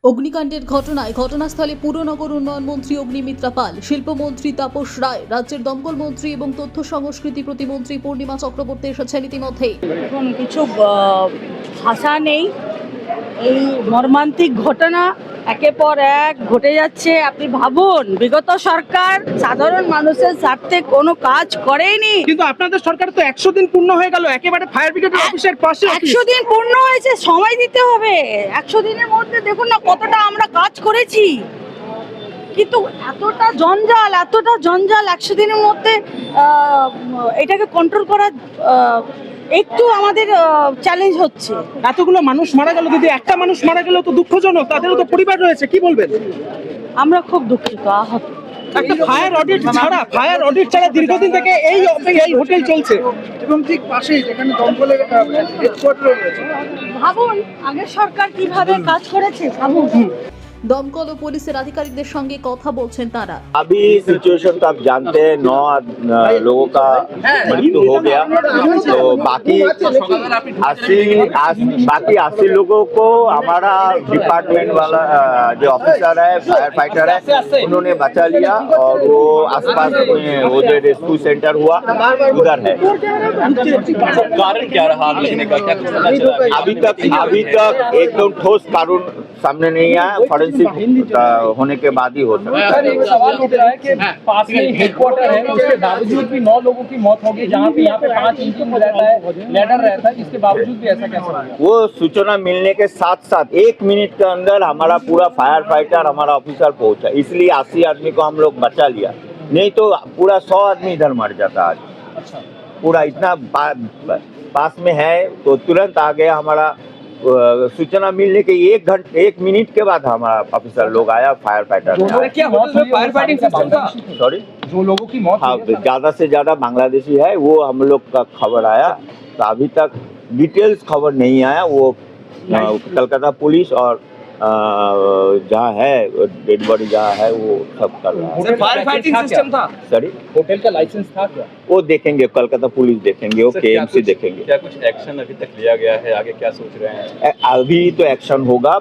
অগ্নিকাণ্ডের ঘটনায় ঘটনাস্থলে পুরনগর উন্নয়ন মন্ত্রী অগ্নিমিত্রা পাল, শিল্পমন্ত্রী তাপস রায়, রাজ্যের দমকল মন্ত্রী এবং তথ্য সংস্কৃতি প্রতিমন্ত্রী পূর্ণিমা চক্রবর্তী এসেছেন ইতিমধ্যেই। এখন কিছু ভাষা নেই। এই মর্মান্তিক ঘটনা একের পর এক ঘটে যাচ্ছে। আপনি ভাবুন, বিগত সরকার সাধারণ মানুষের স্বার্থে কোনো কাজ করেনি। কিন্তু আপনাদের সরকার তো 100 দিন পূর্ণ হয়ে গেল, একেবারে ফায়ার ব্রিগেডের অফিসের পাশে 100 দিন পূর্ণ হয়েছে, সময় দিতে হবে। 100 দিনের মধ্যে দেখুন না কতটা আমরা কাজ করেছি, কিন্তু এতটা জঞ্জাল 100 দিনের মধ্যে এটাকে কন্ট্রোল করা একটু আমাদের চ্যালেঞ্জ হচ্ছে। এতগুলো মানুষ মারা গেল, যদি একটা মানুষ মারা গেল তো দুঃখজনক, তাদেরও তো পরিবার রয়েছে, কি বলবেন? আমরা খুব দুঃখিত, আহত। একটা ফায়ার অডিট ছাড়া দীর্ঘদিন থেকে এই হোটেল চলছে এবং ঠিক পাশেই যেখানে দমকলের হেডকোয়ার্টার রয়েছে। ভাবুন আগের সরকার কিভাবে কাজ করেছে, ভাবুন। দমকল ও পুলিশের আধিকারিকদের সঙ্গে কথা বলছেন তারা। अभी सिचुएशन तो आप जानते हैं, 9 लोगों का मृत्यु हो गया, तो बाकी 80 लोगों को हमारा डिपार्टमेंट वाला जो ऑफिसर है, फायर फाइटर है, उन्होंने बचा लिया और वो आसपास में वो जो रेस्क्यू सेंटर हुआ उधर है। कारण क्या रहा लगने का, क्या कुछ पता चला? अभी तक एकदम ठोस कारण सामने नहीं आया, फॉरेंसिक होने के बाद ही हो सकता है। सर, एक सवाल उठ रहा है कि पास में हेडक्वार्टर है, उसके बावजूद भी 9 लोगों की मौत होगी, जहाँ पे यहाँ पे 5 इंजन रहता है, लैडर रहता है, इसके बावजूद भी ऐसा कैसे हुआ? वो सूचना मिलने के साथ साथ 1 मिनट के अंदर हमारा पूरा फायर फाइटर, हमारा ऑफिसर पहुंचा, इसलिए 80 आदमी को हम लोग बचा लिया, नहीं तो पूरा 100 आदमी इधर मर जाता आज। पूरा इतना पास में है तो तुरंत आ गया। हमारा सूचना मिलने के 1 मिनट के बाद हमारा ऑफिसर लोग आया, फायर फाइटर क्या मौत हुई? फायर फाइटिंग सिस्टम था? सॉरी, जो लोगों की मौत हाँ, हुई है, ज्यादा से ज्यादा बांग्लादेशी है, वो हम लोग का खबर आया, तो अभी तक डिटेल्स खबर नहीं आया। वो कलकत्ता पुलिस और जहाँ है डेड बॉडी जहाँ है वो सब कर रहा है। सर, फायर फाइटिंग सिस्टम था? सॉरी, होटल का लाइसेंस था क्या? वो देखेंगे, कलकत्ता पुलिस देखेंगे, वो केएमसी देखेंगे। क्या कुछ एक्शन अभी तक लिया गया है? आगे क्या सोच रहे हैं? अभी तो एक्शन होगा,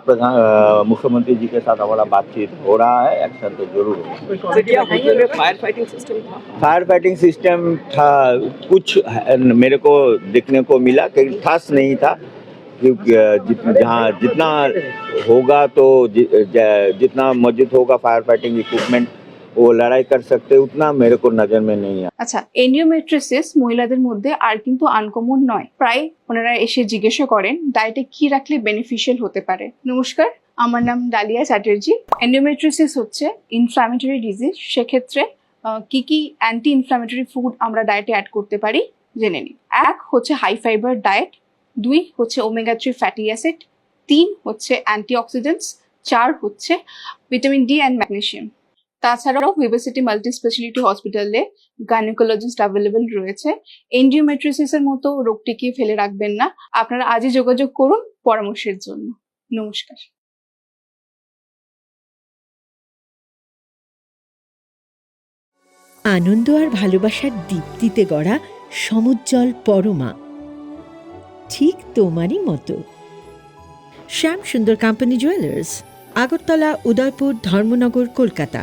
मुख्यमंत्री जी के साथ हमारा बातचीत हो रहा है, एक्शन तो जरूर होगा। क्या होटल में फायर फाइटिंग सिस्टम था? फायर फाइटिंग सिस्टम था, कुछ मेरे को देखने को मिला कि खास नहीं था, क्योंकि जहाँ जितना होगा तो जितना मौजूद होगा फायर फाइटिंग इक्विपमेंट, वो लड़ाई कर सकते, उतना मेरे को नजर में नहीं है। আচ্ছা, এন্ডিওমেট্রিসিস মহিলাদের মধ্যে আর কিন্তু আনকমন নয়। প্রায় ওনারা এসে জিজ্ঞাসা করেন ডায়েটে কি রাখলে বেনিফিশিয়াল হতে পারে। নমস্কার, আমার নাম ডালিয়া চ্যাটার্জি। এন্ডিওমেট্রিসিস হচ্ছে ইনফ্ল্যামেটরি ডিজিজ। সেক্ষেত্রে কি কি অ্যান্টি ইনফ্ল্যামেটরি ফুড আমরা ডায়েটে অ্যাড করতে পারি জেনে নিই। 1 হচ্ছে হাই ফাইবার ডায়েট, 2 হচ্ছে ওমেগা 3 ফ্যাটি অ্যাসিড, 3 হচ্ছে অ্যান্টিঅক্সিডেন্টস, 4 হচ্ছে ভিটামিন ডি অ্যান্ড ম্যাগনেসিয়াম। তাছাড়াও ভিভাসিটি মাল্টি স্পেশালিটি হসপিটালে গাইনোকোলজিস্ট অ্যাভেলেবেল রয়েছে। এন্ডিওমেট্রিসিসের মতো রোগটিকে ফেলে রাখবেন না, আপনারা আজই যোগাযোগ করুন পরামর্শের জন্য। নমস্কার। আনন্দ আর ভালোবাসার দীপ্তিতে গড়া সমুজ্জ্বল পরমা, ঠিক তোমারই মতো। শ্যাম সুন্দর কোম্পানি জুয়েলার্স, আগরতলা, উদয়পুর, ধর্মনগর, কলকাতা।